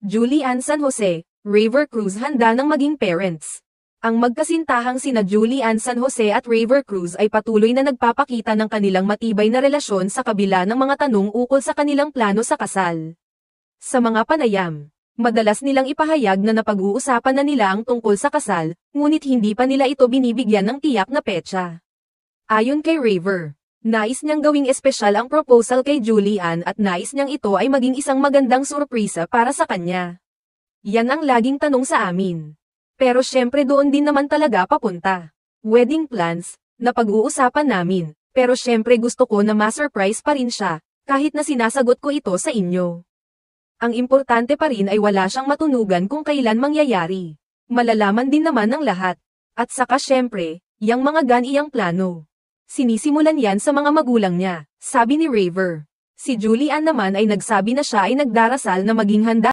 Julian San Jose, Raver Cruz handa ng maging parents. Ang magkasintahang sina Julian San Jose at Raver Cruz ay patuloy na nagpapakita ng kanilang matibay na relasyon sa kabila ng mga tanong ukol sa kanilang plano sa kasal. Sa mga panayam, madalas nilang ipahayag na napag-uusapan na nila ang tungkol sa kasal, ngunit hindi pa nila ito binibigyan ng tiyak na petsa. Ayon kay Raver, nais niyang gawing espesyal ang proposal kay Julian at nais niyang ito ay maging isang magandang surpresa para sa kanya. Yan ang laging tanong sa amin. Pero syempre doon din naman talaga papunta. Wedding plans, na pag-uusapan namin, pero syempre gusto ko na ma-surprise pa rin siya, kahit na sinasagot ko ito sa inyo. Ang importante pa rin ay wala siyang matunugan kung kailan mangyayari. Malalaman din naman ng lahat. At saka syempre, yang mga ganiyang plano. Sinisimulan yan sa mga magulang niya, sabi ni Raver. Si Julian naman ay nagsabi na siya ay nagdarasal na maging handa